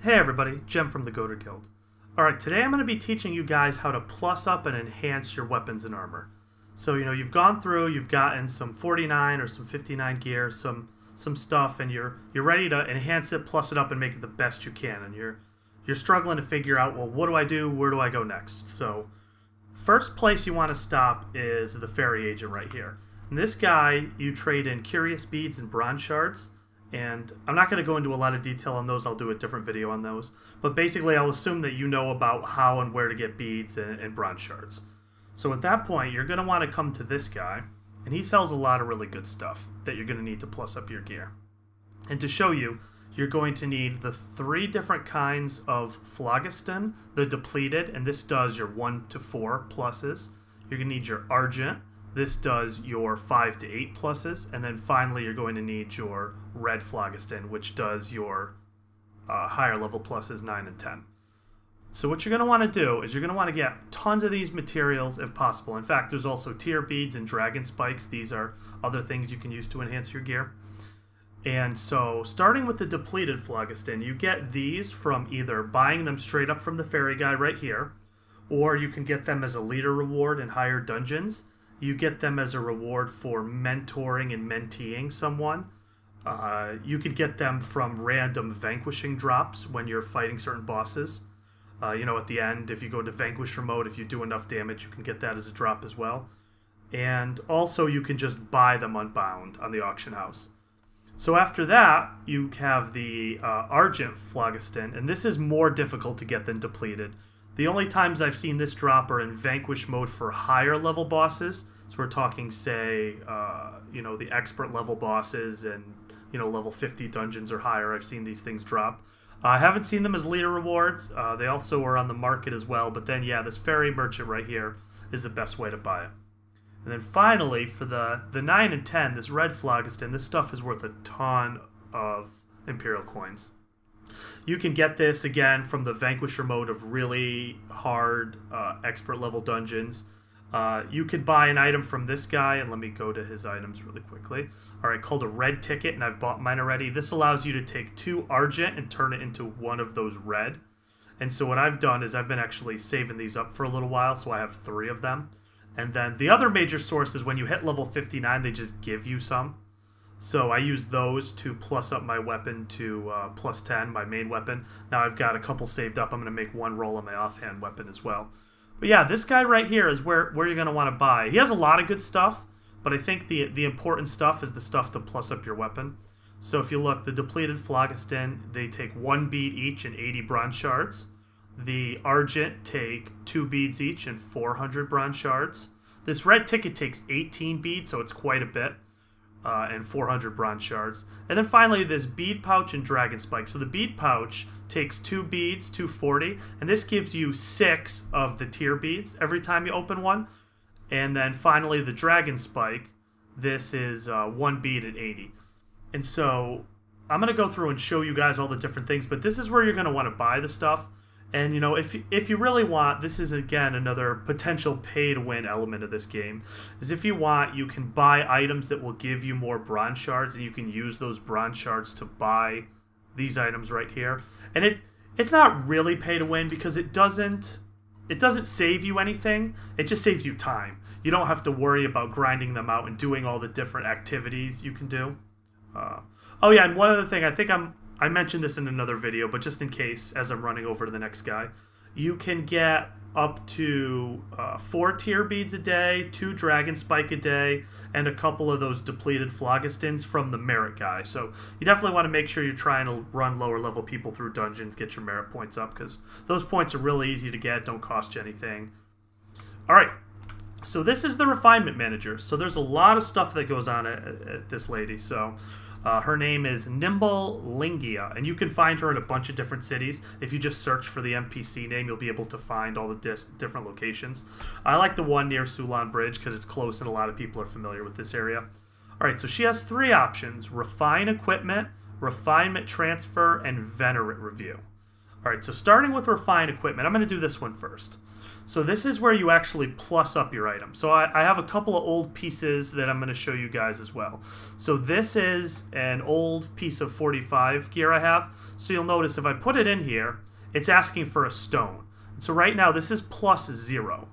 Hey everybody, Jem from the Goater Guild. Alright, today I'm going to be teaching you guys how to plus up and enhance your weapons and armor. So, you've gone through, you've gotten some 49 or some 59 gear, some stuff, and you're ready to enhance it, plus it up, and make it the best you can. And you're struggling to figure out, well, what do I do? Where do I go next? So, first place you want to stop is the Fairy Agent right here. And this guy, you trade in Curious Beads and Bronze Shards. And I'm not going to go into a lot of detail on those. I'll do a different video on those. But basically, I'll assume that you know about how and where to get beads and bronze shards. So at that point, you're going to want to come to this guy. And he sells a lot of really good stuff that you're going to need to plus up your gear. And to show you, you're going to need the 3 different kinds of phlogiston, the depleted, and this does your 1 to 4 pluses. You're going to need your argent. This does your 5 to 8 pluses, and then finally you're going to need your red phlogiston, which does your higher level pluses 9 and 10. So what you're going to want to do is you're going to want to get tons of these materials if possible. In fact, there's also tier beads and dragon spikes. These are other things you can use to enhance your gear. And so starting with the depleted phlogiston, you get these from either buying them straight up from the fairy guy right here, or you can get them as a leader reward in higher dungeons. You get them as a reward for mentoring and menteeing someone. You could get them from random vanquishing drops when you're fighting certain bosses. At the end, if you go to Vanquisher mode, if you do enough damage, you can get that as a drop as well. And also you can just buy them unbound on the auction house. So after that, you have the Argent Phlogiston, and this is more difficult to get than depleted. The only times I've seen this drop are in Vanquish mode for higher level bosses. So we're talking, say, the expert level bosses and, level 50 dungeons or higher. I've seen these things drop. I haven't seen them as leader rewards. They also are on the market as well. But then, this Fairy Merchant right here is the best way to buy it. And then finally, for the 9 and 10, this red phlogiston, this stuff is worth a ton of Imperial coins. You can get this, again, from the Vanquisher mode of really hard expert level dungeons. You could buy an item from this guy, and let me go to his items really quickly. Alright, called a red ticket, and I've bought mine already. This allows you to take 2 argent and turn it into one of those red. And so what I've done is I've been actually saving these up for a little while, so I have 3 of them. And then the other major source is when you hit level 59, they just give you some. So I use those to plus up my weapon to plus 10, my main weapon. Now I've got a couple saved up. I'm going to make 1 roll on my offhand weapon as well. But yeah, this guy right here is where you're going to want to buy. He has a lot of good stuff, but I think the important stuff is the stuff to plus up your weapon. So if you look, the depleted phlogiston, they take 1 bead each and 80 bronze shards. The argent take 2 beads each and 400 bronze shards. This red ticket takes 18 beads, so it's quite a bit. And 400 bronze shards. And then finally, this bead pouch and dragon spike. So the bead pouch takes 2 beads, 240, and this gives you 6 of the tier beads every time you open one. And then finally, the dragon spike. This is 1 bead at 80. And so I'm going to go through and show you guys all the different things, but this is where you're going to want to buy the stuff. And, if you really want, this is, again, another potential pay-to-win element of this game, is if you want, you can buy items that will give you more bronze shards, and you can use those bronze shards to buy these items right here. And it's not really pay-to-win because it doesn't save you anything. It just saves you time. You don't have to worry about grinding them out and doing all the different activities you can do. And one other thing, I mentioned this in another video, but just in case, as I'm running over to the next guy, you can get up to 4 tier beads a day, 2 dragon spike a day, and a couple of those depleted phlogistons from the merit guy. So you definitely want to make sure you're trying to run lower level people through dungeons, get your merit points up, because those points are really easy to get, don't cost you anything. Alright, so this is the refinement manager. So there's a lot of stuff that goes on at this lady, so... her name is Nimble Lingia, and you can find her in a bunch of different cities. If you just search for the NPC name, you'll be able to find all the different locations. I like the one near Sulan Bridge because it's close and a lot of people are familiar with this area. Alright, so she has 3 options: Refine Equipment, Refinement Transfer, and Venerate Review. All right, so starting with refine equipment, I'm going to do this one first. So this is where you actually plus up your item. So I have a couple of old pieces that I'm going to show you guys as well. So this is an old piece of 45 gear I have. So you'll notice if I put it in here, it's asking for a stone. So right now this is plus 0.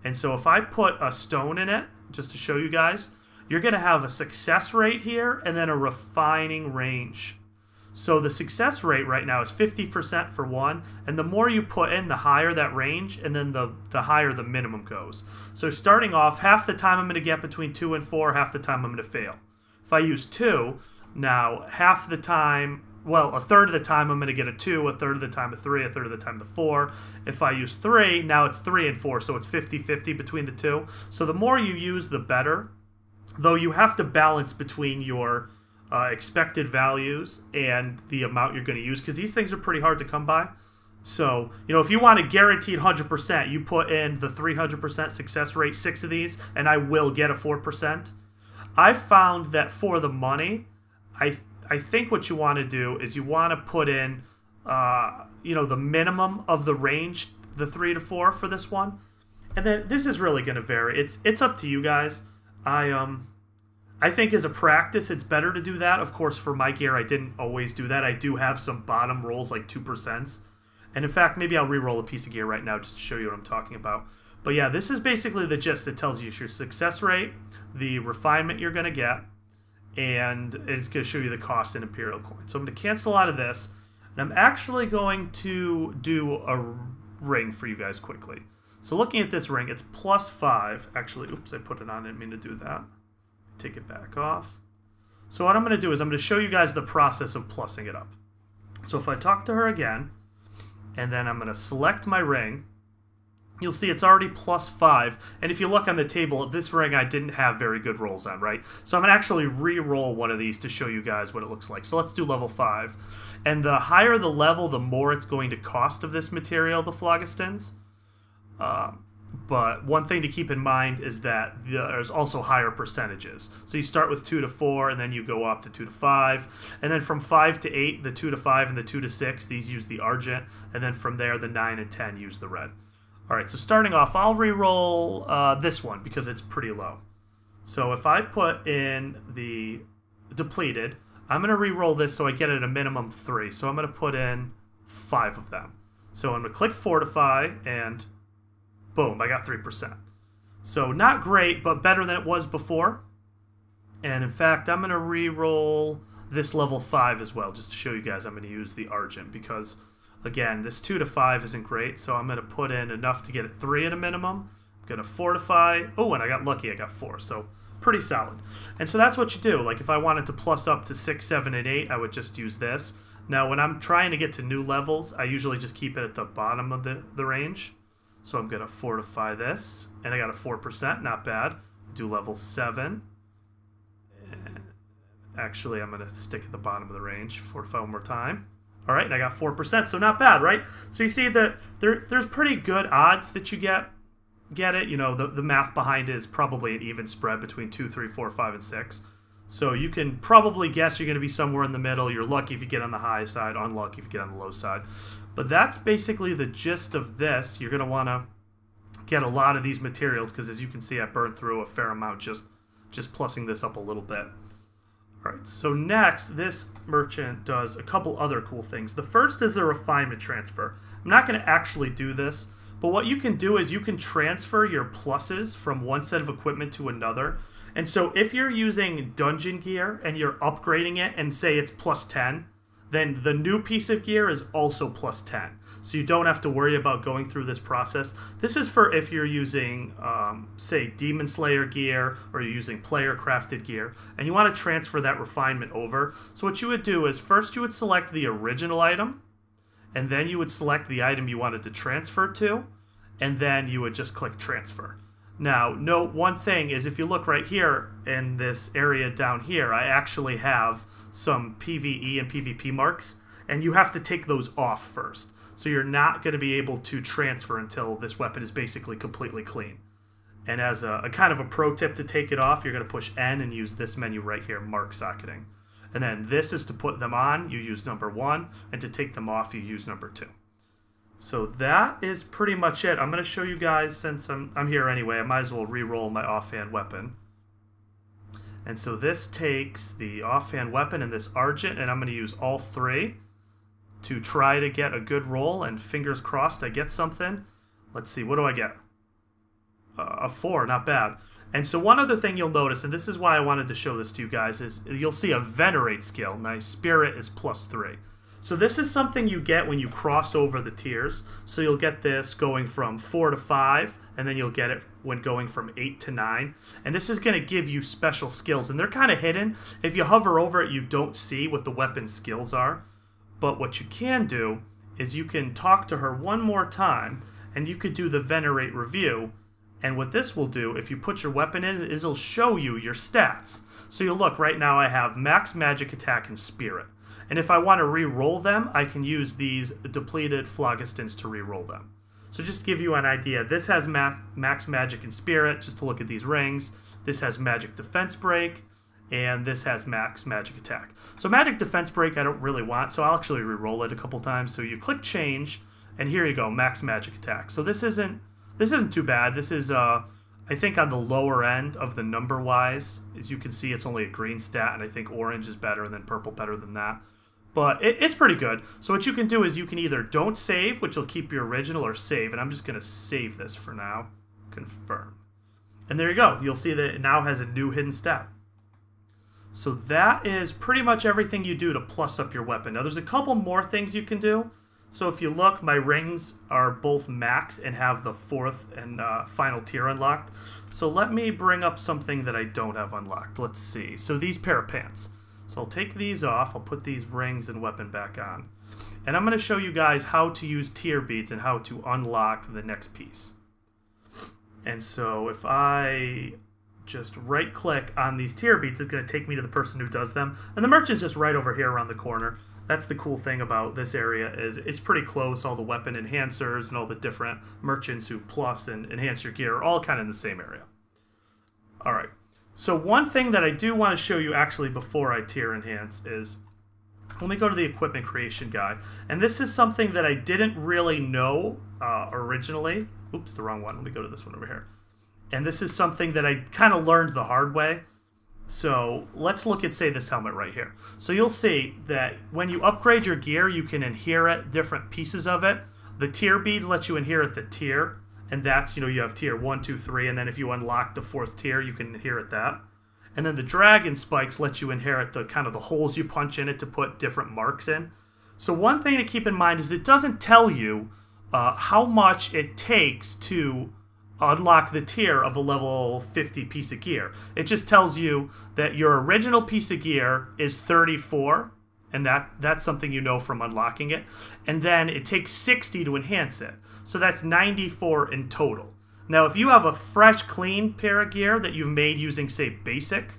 And so if I put a stone in it, just to show you guys, you're going to have a success rate here and then a refining range. So the success rate right now is 50% for one, and the more you put in, the higher that range, and then the higher the minimum goes. So starting off, half the time I'm going to get between 2 and 4, half the time I'm going to fail. If I use 2, now half the time, well, a third of the time I'm going to get a 2, a third of the time a 3, a third of the time a 4. If I use 3, now it's 3 and 4, so it's 50-50 between the two. So the more you use, the better, though you have to balance between your expected values and the amount you're going to use, because these things are pretty hard to come by. So, if you want a guaranteed 100%, you put in the 300% success rate, 6 of these, and I will get a 4%. I found that for the money, I think what you want to do is you want to put in, the minimum of the range, the 3 to 4 for this one. And then this is really going to vary. It's up to you guys. I think as a practice, it's better to do that. Of course, for my gear, I didn't always do that. I do have some bottom rolls, like 2%. And in fact, maybe I'll re-roll a piece of gear right now just to show you what I'm talking about. But yeah, this is basically the gist. It tells you your success rate, the refinement you're going to get, and it's going to show you the cost in Imperial coin. So I'm going to cancel out of this, and I'm actually going to do a ring for you guys quickly. So looking at this ring, it's +5. Actually, oops, I put it on. I didn't mean to do that. Take it back off. So what I'm going to do is I'm going to show you guys the process of plussing it up. So if I talk to her again, and then I'm going to select my ring, you'll see it's already +5. And if you look on the table, this ring I didn't have very good rolls on, right? So I'm going to actually re-roll one of these to show you guys what it looks like. So let's do level 5. And the higher the level, the more it's going to cost of this material, the Phlogistons. But one thing to keep in mind is that there's also higher percentages. So you start with 2 to 4, and then you go up to 2 to 5. And then from 5 to 8, the 2 to 5 and the 2 to 6, these use the Argent. And then from there, the 9 and 10 use the red. All right, so starting off, I'll re-roll this one because it's pretty low. So if I put in the depleted, I'm going to re-roll this so I get it a minimum 3. So I'm going to put in 5 of them. So I'm going to click Fortify, and boom, I got 3%. So not great, but better than it was before. And in fact, I'm going to re-roll this level 5 as well, just to show you guys I'm going to use the Argent, because, again, this 2 to 5 isn't great, so I'm going to put in enough to get it 3 at a minimum. I'm going to Fortify. Oh, and I got lucky, I got 4, so pretty solid. And so that's what you do. Like, if I wanted to plus up to 6, 7, and 8, I would just use this. Now, when I'm trying to get to new levels, I usually just keep it at the bottom of the range. So I'm going to Fortify this, and I got a 4%, not bad. Do level 7. And actually, I'm going to stick at the bottom of the range. Fortify one more time. All right, and I got 4%, so not bad, right? So you see that there's pretty good odds that you get it. The math behind it is probably an even spread between 2, 3, 4, 5, and 6. So you can probably guess you're going to be somewhere in the middle. You're lucky if you get on the high side, unlucky if you get on the low side. But that's basically the gist of this. You're going to want to get a lot of these materials because, as you can see, I burned through a fair amount just plussing this up a little bit. All right, so next, this merchant does a couple other cool things. The first is the refinement transfer. I'm not going to actually do this, but what you can do is you can transfer your pluses from one set of equipment to another. And so if you're using dungeon gear and you're upgrading it and say it's +10, then the new piece of gear is also +10. So you don't have to worry about going through this process. This is for if you're using, say, Demon Slayer gear, or you're using player crafted gear, and you want to transfer that refinement over. So what you would do is first you would select the original item, and then you would select the item you wanted to transfer to, and then you would just click transfer. Now, note one thing is if you look right here in this area down here, I actually have some PvE and PvP marks, and you have to take those off first. So you're not going to be able to transfer until this weapon is basically completely clean. And as a kind of a pro tip to take it off, you're going to push N and use this menu right here, Mark Socketing. And then this is to put them on, you use number 1, and to take them off, you use number 2. So that is pretty much it. I'm going to show you guys, since I'm here anyway, I might as well re-roll my offhand weapon. And so this takes the offhand weapon and this Argent, and I'm going to use all three to try to get a good roll, and fingers crossed I get something. Let's see, what do I get? A 4, not bad. And so one other thing you'll notice, and this is why I wanted to show this to you guys, is you'll see a Venerate skill. Now, Spirit is +3. So this is something you get when you cross over the tiers. So you'll get this going from 4 to 5, and then you'll get it when going from 8 to 9. And this is going to give you special skills, and they're kind of hidden. If you hover over it, you don't see what the weapon skills are. But what you can do is you can talk to her one more time, and you could do the Venerate review. And what this will do, if you put your weapon in, is it'll show you your stats. So you'll look, right now I have max magic attack and spirit. And if I want to re-roll them, I can use these depleted Phlogistons to re-roll them. So just to give you an idea, this has max magic and spirit, just to look at these rings. This has magic defense break, and this has max magic attack. So magic defense break I don't really want, so I'll actually re-roll it a couple times. So you click change, and here you go, max magic attack. So this isn't too bad. This is, I think, on the lower end of the number-wise. As you can see, it's only a green stat, and I think orange is better, and then purple better than that. But it's pretty good. So what you can do is you can either don't save, which will keep your original, or save. And I'm just going to save this for now. Confirm. And there you go. You'll see that it now has a new hidden stat. So that is pretty much everything you do to plus up your weapon. Now, there's a couple more things you can do. So if you look, my rings are both max and have the 4th and final tier unlocked. So let me bring up something that I don't have unlocked. Let's see. So these pair of pants. So I'll take these off. I'll put these rings and weapon back on. And I'm going to show you guys how to use tier beads and how to unlock the next piece. And so if I just right click on these tier beads, it's going to take me to the person who does them. And the merchant's just right over here around the corner. That's the cool thing about this area, is it's pretty close. All the weapon enhancers and all the different merchants who plus and enhance your gear are all kind of in the same area. All right. So one thing that I do want to show you actually before I tier enhance is, let me go to the equipment creation guide. And this is something that I didn't really know originally. Oops, the wrong one. Let me go to this one over here. And this is something that I kind of learned the hard way. So let's look at, say, this helmet right here. So you'll see that when you upgrade your gear, you can inherit different pieces of it. The tier beads let you inherit the tier. And that's, you have tier 1, 2, 3, and then if you unlock the 4th tier, you can inherit that. And then the dragon spikes let you inherit the kind of the holes you punch in it to put different marks in. So one thing to keep in mind is it doesn't tell you how much it takes to unlock the tier of a level 50 piece of gear. It just tells you that your original piece of gear is 34, and that's something you know from unlocking it. And then it takes 60 to enhance it. So that's 94 in total. Now, if you have a fresh, clean pair of gear that you've made using, say, basic,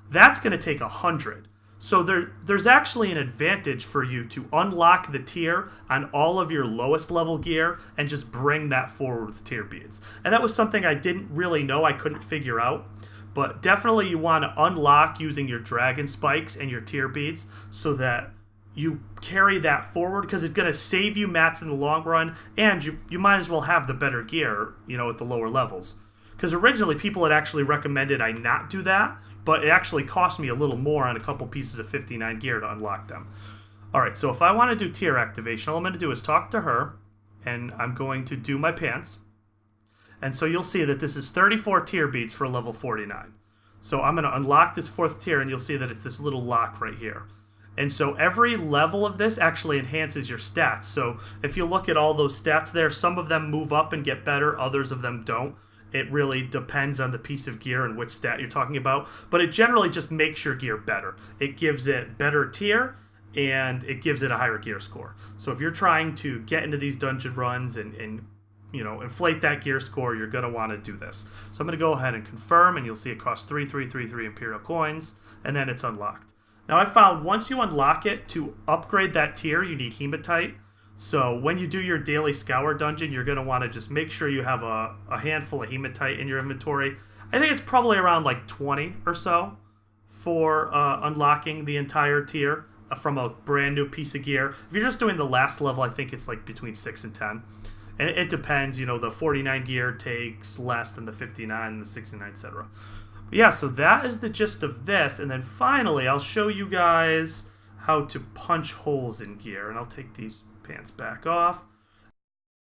that's going to take 100. So there's actually an advantage for you to unlock the tier on all of your lowest level gear and just bring that forward with tier beads. And that was something I didn't really know, I couldn't figure out. But definitely you want to unlock using your dragon spikes and your tier beads so that you carry that forward, because it's going to save you mats in the long run, and you might as well have the better gear, at the lower levels. Because originally people had actually recommended I not do that, but it actually cost me a little more on a couple pieces of 59 gear to unlock them. Alright, so if I want to do tier activation, all I'm going to do is talk to her, and I'm going to do my pants. And so you'll see that this is 34 tier beads for level 49. So I'm going to unlock this 4th tier, and you'll see that it's this little lock right here. And so every level of this actually enhances your stats. So if you look at all those stats there, some of them move up and get better, others of them don't. It really depends on the piece of gear and which stat you're talking about. But it generally just makes your gear better. It gives it better tier, and it gives it a higher gear score. So if you're trying to get into these dungeon runs and inflate that gear score, you're going to want to do this. So I'm going to go ahead and confirm, and you'll see it costs 3333 Imperial coins, and then it's unlocked. Now, I found once you unlock it, to upgrade that tier, you need Hematite. So when you do your daily Scour dungeon, you're going to want to just make sure you have a handful of Hematite in your inventory. I think it's probably around like 20 or so for unlocking the entire tier. from a brand new piece of gear. If you're just doing the last level, I think it's like between 6 and 10. And it depends, you know, the 49 gear takes less than the 59 and the 69, etc. But yeah, so that is the gist of this. And then finally, I'll show you guys how to punch holes in gear. And I'll take these pants back off.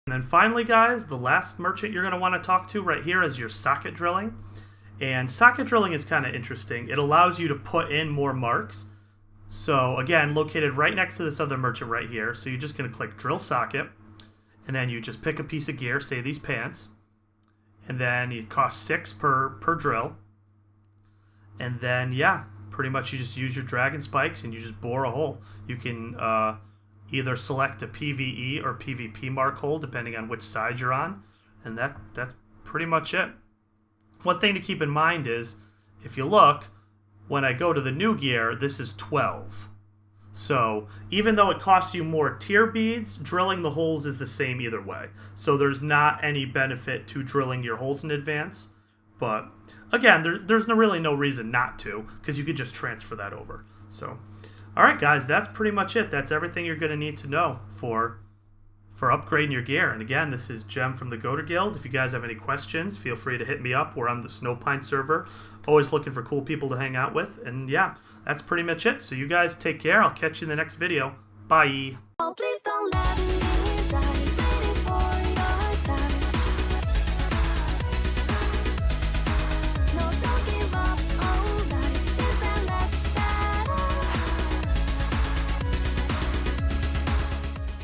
And then finally, guys, the last merchant you're going to want to talk to right here is your socket drilling. And socket drilling is kind of interesting. It allows you to put in more marks. So again, located right next to this other merchant right here. So you're just going to click drill socket. And then you just pick a piece of gear, say these pants. And then it costs 6 per drill. And then, yeah, pretty much you just use your dragon spikes and you just bore a hole. You can either select a PvE or PvP mark hole, depending on which side you're on. And that's pretty much it. One thing to keep in mind is, if you look, when I go to the new gear, this is 12. So even though it costs you more tier beads, drilling the holes is the same either way. So there's not any benefit to drilling your holes in advance. But again, there's really no reason not to, because you could just transfer that over. So, all right, guys, that's pretty much it. That's everything you're going to need to know for upgrading your gear. And again, this is Jem from the Goater Guild. If you guys have any questions, feel free to hit me up. We're on the Snowpine server. Always looking for cool people to hang out with. And yeah, that's pretty much it. So you guys take care. I'll catch you in the next video. Bye. Oh, please don't let me